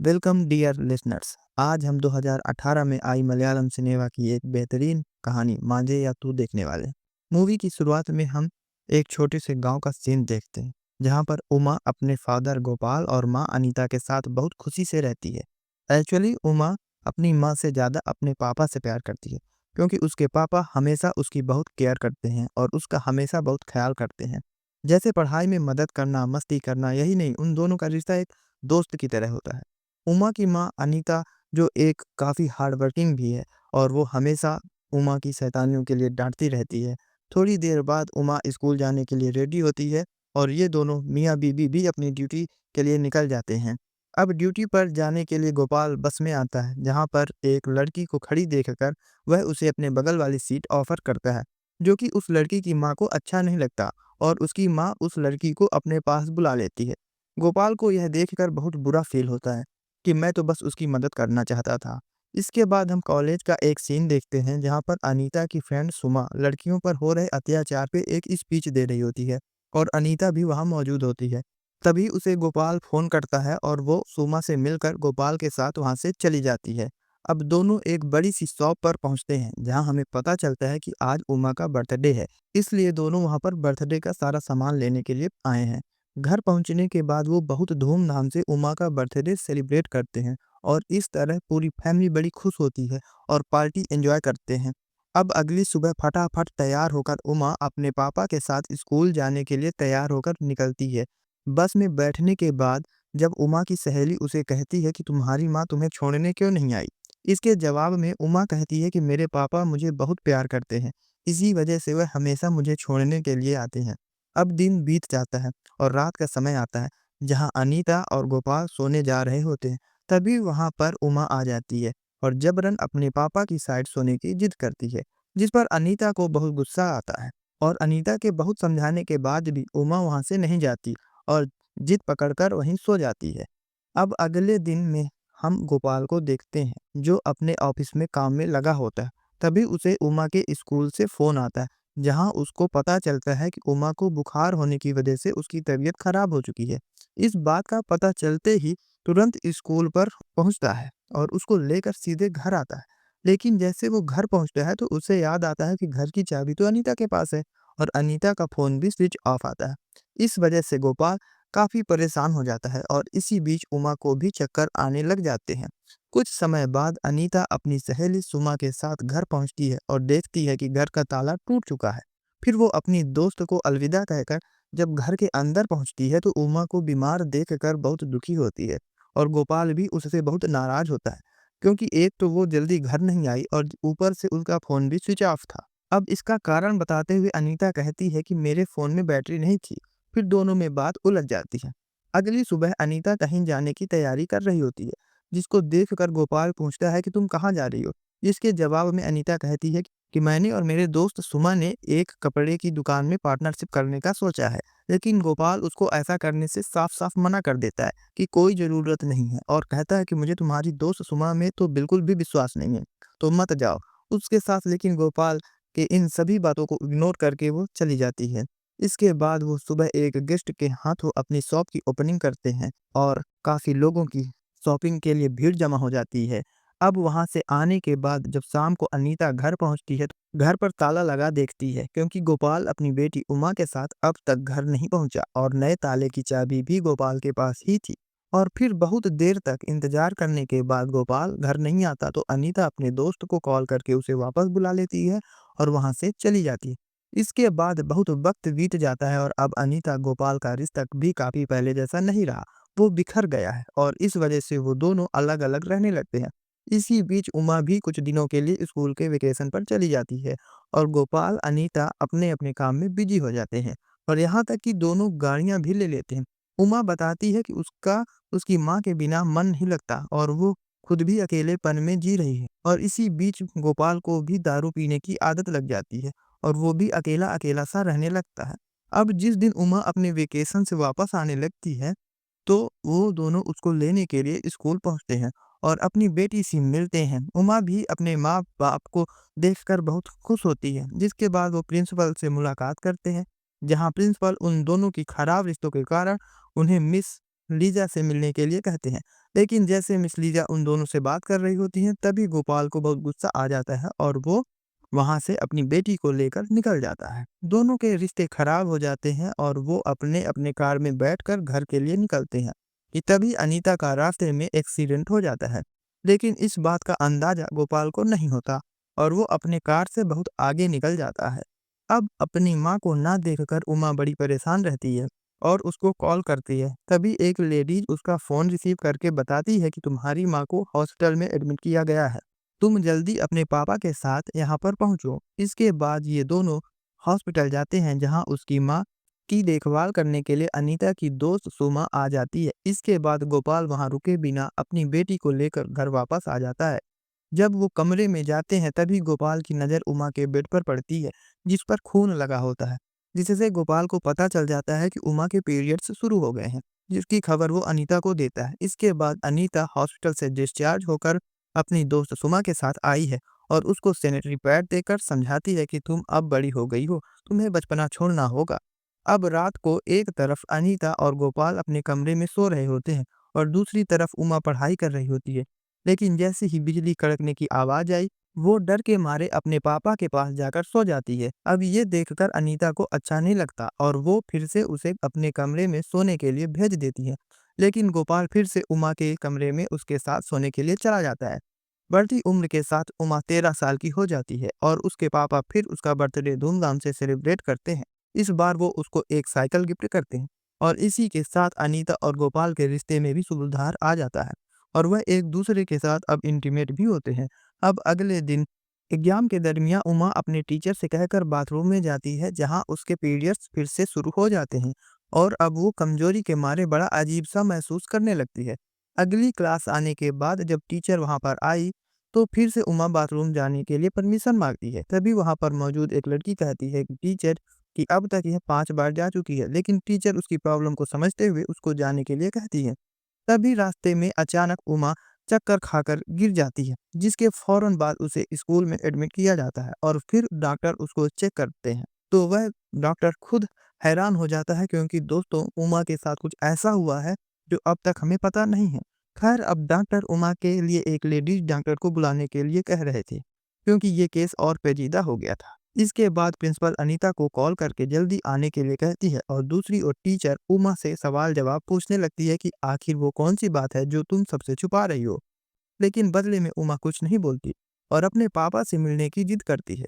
Welcome dear listeners. आज हम 2018 में आई मलयालम सिनेमा की एक बेहतरीन कहानी मांझे या तू देखने वाले हैं। मूवी की शुरुआत में हम एक छोटे से गांव का सीन देखते हैं, जहां पर उमा अपने फादर गोपाल और मां अनीता के साथ बहुत खुशी से रहती है। एक्चुअली उमा अपनी मां से ज़्यादा अपने पापा से प्यार करती है, क्योंकि उसके पापा हमेशा उसकी बहुत केयर करते हैं और उसका हमेशा बहुत ख्याल करते हैं। जैसे पढ़ाई में मदद करना, मस्ती करना, यही नहीं, उन दोनों का रिश्ता एक दोस्त की तरह होता है। उमा की माँ अनीता, जो एक काफ़ी हार्ड वर्किंग भी है, और वो हमेशा उमा की शैतानियों के लिए डाँटती रहती है। थोड़ी देर बाद उमा स्कूल जाने के लिए रेडी होती है और ये दोनों मियाँ-बीवी भी अपनी ड्यूटी के लिए निकल जाते हैं। अब ड्यूटी पर जाने के लिए गोपाल बस में आता है, जहाँ पर एक लड़की को खड़ी देखकर वह उसे अपने बगल वाली सीट ऑफ़र करता है, जो कि उस लड़की की माँ को अच्छा नहीं लगता और उसकी माँ उस लड़की को अपने पास बुला लेती है। गोपाल को यह देखकर बहुत बुरा फ़ील होता है कि मैं तो बस उसकी मदद करना चाहता था। इसके बाद हम कॉलेज का एक सीन देखते हैं, जहाँ पर अनीता की फ्रेंड सुमा लड़कियों पर हो रहे अत्याचार पे एक स्पीच दे रही होती है और अनीता भी वहाँ मौजूद होती है। तभी उसे गोपाल फ़ोन करता है और वो सुमा से मिलकर गोपाल के साथ वहाँ से चली जाती है। अब दोनों एक बड़ी-सी शॉप पर पहुँचते हैं, जहाँ हमें पता चलता है कि आज उमा का बर्थडे है। इसलिए दोनों वहाँ पर बर्थडे का सारा सामान लेने के लिए आए हैं। घर पहुंचने के बाद वो बहुत धूमधाम से उमा का बर्थडे सेलिब्रेट करते हैं और इस तरह पूरी फैमिली बड़ी खुश होती है और पार्टी एंजॉय करते हैं। अब अगली सुबह फटाफट तैयार होकर उमा अपने पापा के साथ स्कूल जाने के लिए तैयार होकर निकलती है। बस में बैठने के बाद जब उमा की सहेली उसे कहती है कि तुम्हारी माँ तुम्हें छोड़ने क्यों नहीं आई, इसके जवाब में उमा कहती है कि मेरे पापा मुझे बहुत प्यार करते हैं, इसी वजह से वह हमेशा मुझे छोड़ने के लिए आते हैं। अब दिन बीत जाता है और रात का समय आता है, जहाँ अनीता और गोपाल सोने जा रहे होते हैं। तभी वहाँ पर उमा आ जाती है और जबरन अपने पापा की साइड सोने की जिद करती है, जिस पर अनीता को बहुत गुस्सा आता है और अनीता के बहुत समझाने के बाद भी उमा वहाँ से नहीं जाती और जिद पकड़कर वहीं सो जाती है। अब अगले दिन में हम गोपाल को देखते हैं, जो अपने ऑफिस में काम में लगा होता है। तभी उसे उमा के स्कूल से फ़ोन आता है, जहाँ उसको पता चलता है कि उमा को बुखार होने की वजह से उसकी तबीयत खराब हो चुकी है। इस बात का पता चलते ही तुरंत स्कूल पर पहुंचता है और उसको लेकर सीधे घर आता है। लेकिन जैसे वो घर पहुंचता है तो उसे याद आता है कि घर की चाबी तो अनीता के पास है और अनीता का फ़ोन भी स्विच ऑफ आता है। इस वजह से गोपाल काफ़ी परेशान हो जाता है और इसी बीच उमा को भी चक्कर आने लग जाते हैं। कुछ समय बाद अनीता अपनी सहेली सुमा के साथ घर पहुंचती है और देखती है कि घर का ताला टूट चुका है। फिर वो अपनी दोस्त को अलविदा कहकर जब घर के अंदर पहुंचती है तो उमा को बीमार देखकर बहुत दुखी होती है और गोपाल भी उससे बहुत नाराज होता है, क्योंकि एक तो वो जल्दी घर नहीं आई और ऊपर से उसका फ़ोन भी स्विच ऑफ था। अब इसका कारण बताते हुए अनीता कहती है कि मेरे फ़ोन में बैटरी नहीं थी। फिर दोनों में बात उलझ जाती है। अगली सुबह अनीता कहीं जाने की तैयारी कर रही होती है, जिसको देखकर गोपाल पूछता है कि तुम कहाँ जा रही हो? जिसके जवाब में अनीता कहती है कि मैंने और मेरे दोस्त सुमा ने एक कपड़े की दुकान में पार्टनरशिप करने का सोचा है। लेकिन गोपाल उसको ऐसा करने से साफ-साफ मना कर देता है कि कोई ज़रूरत नहीं है और कहता है कि मुझे तुम्हारी दोस्त सुमा में तो बिल्कुल भी विश्वास नहीं है, तो मत जाओ उसके साथ। लेकिन गोपाल के इन सभी बातों को इग्नोर करके वो चली जाती है। इसके बाद वो सुबह एक गेस्ट के हाथों अपनी शॉप की ओपनिंग करते हैं और काफ़ी लोगों की शॉपिंग के लिए भीड़ जमा हो जाती है। अब वहाँ से आने के बाद जब शाम को अनीता घर पहुँचती है, तो घर पर ताला लगा देखती है, क्योंकि गोपाल अपनी बेटी उमा के साथ अब तक घर नहीं पहुँचा और नए ताले की चाबी भी गोपाल के पास ही थी। और फिर बहुत देर तक इंतजार करने के बाद गोपाल घर नहीं आता तो अनीता अपने दोस्त को कॉल करके उसे वापस बुला लेती है और वहाँ से चली जाती है। इसके बाद बहुत वक्त बीत जाता है और अब अनीता गोपाल का रिश्ता भी काफ़ी पहले जैसा नहीं रहा। वो बिखर गया है और इस वजह से वो दोनों अलग-अलग रहने लगते हैं। इसी बीच उमा भी कुछ दिनों के लिए स्कूल के वेकेशन पर चली जाती है और गोपाल, अनीता अपने-अपने काम में बिजी हो जाते हैं और यहाँ तक कि दोनों गाड़ियाँ भी ले लेते हैं। उमा बताती है कि उसका उसकी माँ के बिना मन नहीं लगता और वो खुद भी अकेलेपन में जी रही है और इसी बीच गोपाल को भी दारू पीने की आदत लग जाती है और वो भी अकेला-अकेला सा रहने लगता है। अब जिस दिन उमा अपने वेकेशन से वापस आने लगती है, तो वो दोनों उसको लेने के लिए स्कूल पहुँचते हैं और अपनी बेटी से मिलते हैं। उमा भी अपने माँ-बाप को देखकर बहुत खुश होती है, जिसके बाद वो प्रिंसिपल से मुलाकात करते हैं, जहाँ प्रिंसिपल उन दोनों की खराब रिश्तों के कारण उन्हें मिस लीजा से मिलने के लिए कहते हैं। लेकिन जैसे मिस लीजा उन दोनों से बात कर रही होती हैं, तभी गोपाल को बहुत गुस्सा आ जाता है और वो वहाँ से अपनी बेटी को लेकर निकल जाता है। दोनों के रिश्ते खराब हो जाते हैं और वो अपने-अपने कार में बैठकर घर के लिए निकलते हैं कि तभी अनीता का रास्ते में एक्सीडेंट हो जाता है। लेकिन इस बात का अंदाज़ा गोपाल को नहीं होता और वो अपने कार से बहुत आगे निकल जाता है। अब अपनी माँ को ना देखकर उमा बड़ी परेशान रहती है और उसको कॉल करती है। तभी एक लेडीज उसका फ़ोन रिसीव करके बताती है कि तुम्हारी माँ को हॉस्पिटल में एडमिट किया गया है। तुम जल्दी अपने पापा के साथ यहाँ पर पहुँचो। इसके बाद ये दोनों हॉस्पिटल जाते हैं जहाँ उसकी माँ की देखभाल करने के लिए अनीता की दोस्त सुमा आ जाती है। इसके बाद गोपाल वहाँ रुके बिना अपनी बेटी को लेकर घर वापस आ जाता है। जब वो कमरे में जाते हैं तभी गोपाल की नज़र उमा के बेड पर पड़ती है, जिस पर खून लगा होता है, जिससे गोपाल को पता चल जाता है कि उमा के पीरियड्स शुरू हो गए हैं, जिसकी खबर वो अनीता को देता है। इसके बाद अनीता हॉस्पिटल से डिस्चार्ज होकर अपनी दोस्त सुमा के साथ आई है और उसको सैनिटरी पैड देकर समझाती है कि तुम अब बड़ी हो गई हो, तुम्हें बचपना छोड़ना होगा। अब रात को एक तरफ अनीता और गोपाल अपने कमरे में सो रहे होते हैं और दूसरी तरफ उमा पढ़ाई कर रही होती है। लेकिन जैसे ही बिजली कड़कने की आवाज़ आई, वो डर के मारे अपने पापा के पास जाकर सो जाती है। अब ये देखकर अनीता को अच्छा नहीं लगता और वो फिर से उसे अपने कमरे में सोने के लिए भेज देती है। लेकिन गोपाल फिर से उमा के कमरे में उसके साथ सोने के लिए चला जाता है। बढ़ती उम्र के साथ उमा 13 साल की हो जाती है और उसके पापा फिर उसका बर्थडे धूमधाम से सेलिब्रेट करते हैं। इस बार वो उसको एक साइकिल गिफ्ट करते हैं और इसी के साथ अनीता और गोपाल के रिश्ते में भी सुधार आ जाता है और वह एक दूसरे के साथ अब इंटीमेट भी होते हैं। अब अगले दिन एग्जाम के दरमियान उमा अपने टीचर से कहकर बाथरूम में जाती है जहां उसके पीरियड्स फिर से शुरू हो जाते हैं और अब वो कमजोरी के मारे बड़ा अजीब सा महसूस करने लगती है। अगली क्लास आने के बाद जब टीचर वहां पर आई तो फिर से उमा बाथरूम जाने के लिए परमिशन मांगती है। तभी वहां पर मौजूद एक लड़की कहती है कि टीचर कि अब तक यह 5 बार जा चुकी है, लेकिन टीचर उसकी प्रॉब्लम को समझते हुए उसको जाने के लिए कहती है। तभी रास्ते में अचानक उमा चक्कर खाकर गिर जाती है, जिसके फौरन बाद उसे स्कूल में एडमिट किया जाता है और फिर डॉक्टर उसको चेक करते हैं। तो वह डॉक्टर खुद हैरान हो जाता है क्योंकि दोस्तों उमा के साथ कुछ ऐसा हुआ है जो अब तक हमें पता नहीं है। खैर अब डॉक्टर उमा के लिए एक लेडीज डॉक्टर को बुलाने के लिए कह रहे थे क्योंकि ये केस और पेचीदा हो गया था। इसके बाद प्रिंसिपल अनीता को कॉल करके जल्दी आने के लिए कहती है और दूसरी ओर टीचर उमा से सवाल जवाब पूछने लगती है कि आखिर वो कौन सी बात है जो तुम सबसे छुपा रही हो। लेकिन बदले में उमा कुछ नहीं बोलती और अपने पापा से मिलने की जिद करती है।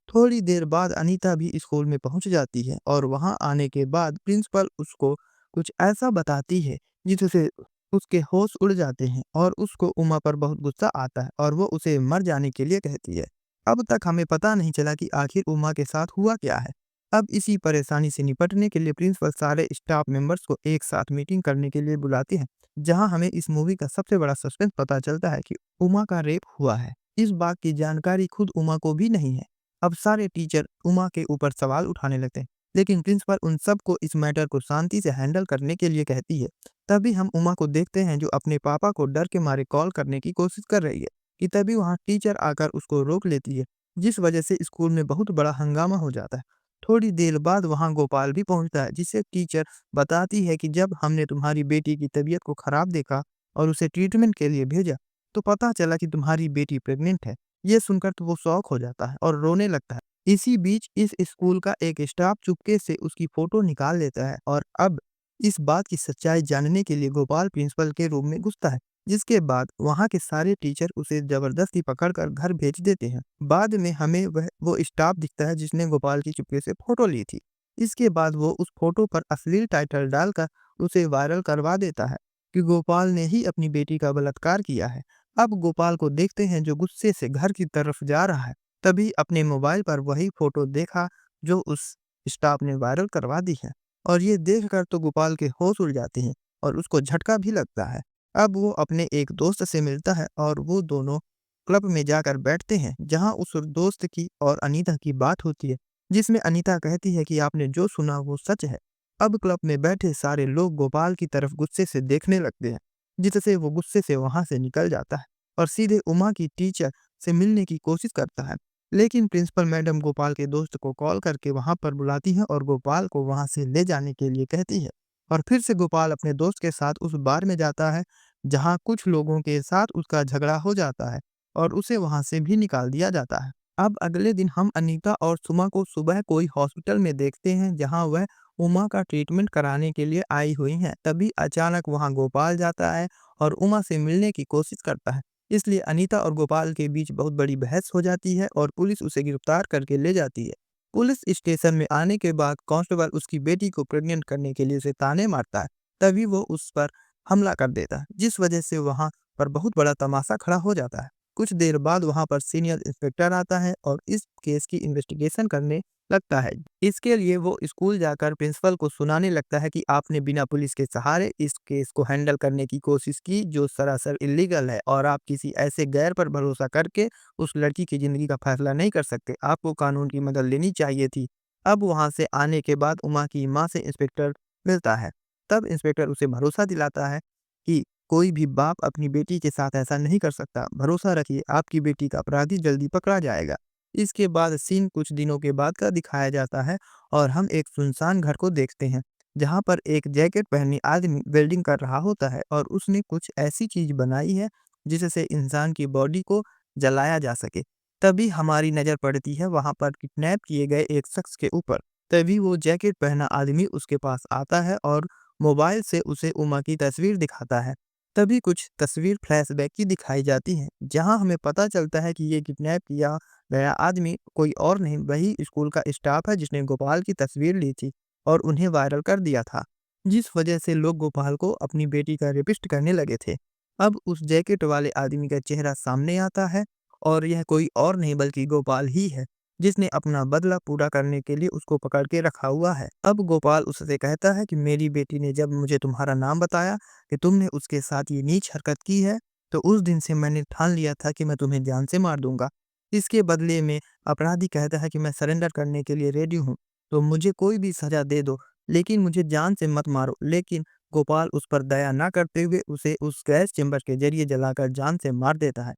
थोड़ी देर बाद अनीता भी स्कूल में पहुंच जाती है और वहां आने के बाद प्रिंसिपल उसको कुछ ऐसा बताती है जिससे उसके होश उड़ जाते हैं और उसको उमा पर बहुत गुस्सा आता है और वो उसे मर जाने के लिए कहती है। अब तक हमें पता नहीं चला कि आखिर उमा के साथ हुआ क्या है। अब इसी परेशानी से निपटने के लिए प्रिंसिपल सारे स्टाफ मेंबर्स को एक साथ मीटिंग करने के लिए बुलाते हैं, जहां हमें इस मूवी का सबसे बड़ा सस्पेंस पता चलता है कि उमा का रेप हुआ है। इस बात की जानकारी खुद उमा को भी नहीं है। अब सारे टीचर उमा के ऊपर सवाल उठाने लगते हैं, लेकिन प्रिंसिपल उन सबको इस मैटर को शांति से हैंडल करने के लिए कहती है। तभी हम उमा को देखते हैं जो अपने पापा को डर के मारे कॉल करने की कोशिश कर रही है कि तभी वहाँ टीचर आकर उसको रोक लेती है, जिस वजह से स्कूल में बहुत बड़ा हंगामा हो जाता है। थोड़ी देर बाद वहाँ गोपाल भी पहुँचता है, जिसे टीचर बताती है कि जब हमने तुम्हारी बेटी की तबीयत को खराब देखा और उसे ट्रीटमेंट के लिए भेजा, तो पता चला कि तुम्हारी बेटी प्रेग्नेंट है। ये सुनकर तो वो शॉक हो जाता है और रोने लगता है। इसी बीच इस स्कूल का एक स्टाफ चुपके से उसकी फोटो निकाल लेता है और अब इस बात की सच्चाई जानने के लिए गोपाल प्रिंसिपल के रूम में घुसता है, जिसके बाद वहाँ के सारे टीचर उसे जबरदस्ती पकड़कर घर भेज देते हैं। बाद में हमें वह वो स्टाफ दिखता है जिसने गोपाल की चुपके से फोटो ली थी। इसके बाद वो उस फोटो पर अश्लील टाइटल डालकर उसे वायरल करवा देता है कि गोपाल ने ही अपनी बेटी का बलात्कार किया है। अब गोपाल को देखते हैं जो गुस्से से घर की तरफ जा रहा है। तभी अपने मोबाइल पर वही फोटो देखा जो उस स्टाफ ने वायरल करवा दी है और ये देखकर तो गोपाल के होश उड़ जाते हैं और उसको झटका भी लगता है। अब वो अपने एक दोस्त से मिलता है और वो दोनों क्लब में जाकर बैठते हैं जहां उस दोस्त की और अनीता की बात होती है, जिसमें अनीता कहती है कि आपने जो सुना वो सच है। अब क्लब में बैठे सारे लोग गोपाल की तरफ गुस्से से देखने लगते हैं, जिससे वो गुस्से से वहां से निकल जाता है और सीधे उमा की टीचर से मिलने की कोशिश करता है। लेकिन प्रिंसिपल मैडम गोपाल के दोस्त को कॉल करके वहां पर बुलाती है और गोपाल को वहां से ले जाने के लिए कहती है। और फिर से गोपाल अपने दोस्त के साथ उस बार में जाता है जहाँ कुछ लोगों के साथ उसका झगड़ा हो जाता है और उसे वहां से भी निकाल दिया जाता है। अब अगले दिन हम अनीता और सुमा को सुबह कोई हॉस्पिटल में देखते हैं जहां वह उमा का ट्रीटमेंट कराने के लिए आई हुई हैं। तभी अचानक वहां गोपाल जाता है और उमा से मिलने की कोशिश करता है। इसलिए अनीता और गोपाल के बीच बहुत बड़ी बहस हो जाती है और पुलिस उसे गिरफ्तार करके ले जाती है। पुलिस स्टेशन में आने के बाद कांस्टेबल उसकी बेटी को प्रेग्नेंट करने के लिए उसे ताने मारता है। तभी वो उस पर हमला कर देता है, जिस वजह से वहां पर बहुत बड़ा तमाशा खड़ा हो जाता है। कुछ देर बाद वहां पर सीनियर इंस्पेक्टर आता है और इस केस की इन्वेस्टिगेशन करने लगता है। इसके लिए वो स्कूल जाकर प्रिंसिपल को सुनाने लगता है कि आपने बिना पुलिस के सहारे इस केस को हैंडल करने की कोशिश की, जो सरासर इलीगल है, और आप किसी ऐसे गैर पर भरोसा करके उस लड़की की जिंदगी का फैसला नहीं कर सकते। आपको कानून की मदद लेनी चाहिए थी। अब वहां से आने के बाद उमा की माँ से इंस्पेक्टर मिलता है। तब इंस्पेक्टर उसे भरोसा दिलाता है कि कोई भी बाप अपनी बेटी के साथ ऐसा नहीं कर सकता। भरोसा रखिए, आपकी बेटी का अपराधी जल्दी पकड़ा जाएगा। इसके बाद सीन कुछ दिनों के बाद का दिखाया जाता है और हम एक सुनसान घर को देखते हैं जहां पर एक जैकेट पहने आदमी वेल्डिंग कर रहा होता है और उसने कुछ ऐसी चीज बनाई है जिससे इंसान की बॉडी को जलाया जा सके। तभी हमारी नजर पड़ती है वहां पर किडनैप किए गए एक शख्स के ऊपर। तभी वो जैकेट पहना आदमी उसके पास आता है और मोबाइल से उसे उमा की तस्वीर दिखाता है। तभी कुछ तस्वीर फ्लैशबैक की दिखाई जाती है जहां हमें पता चलता है कि ये किडनैप किया गया आदमी कोई और नहीं, वही स्कूल का स्टाफ है जिसने गोपाल की तस्वीर ली थी और उन्हें वायरल कर दिया था, जिस वजह से लोग गोपाल को अपनी बेटी का रेपिस्ट करने लगे थे। अब उस जैकेट वाले आदमी का चेहरा सामने आता है और यह कोई और नहीं बल्कि गोपाल ही है, जिसने अपना बदला पूरा करने के लिए उसको पकड़ के रखा हुआ है। अब गोपाल उससे कहता है कि मेरी बेटी ने जब मुझे तुम्हारा नाम बताया कि तुमने उसके साथ ये नीच हरकत की है, तो उस दिन से मैंने ठान लिया था कि मैं तुम्हें जान से मार दूंगा। इसके बदले में अपराधी कहता है कि मैं सरेंडर करने के लिए रेडी हूँ, तो मुझे कोई भी सजा दे दो, लेकिन मुझे जान से मत मारो। लेकिन गोपाल उस पर दया ना करते हुए उसे उस गैस चेंबर के जरिए जलाकर जान से मार देता है।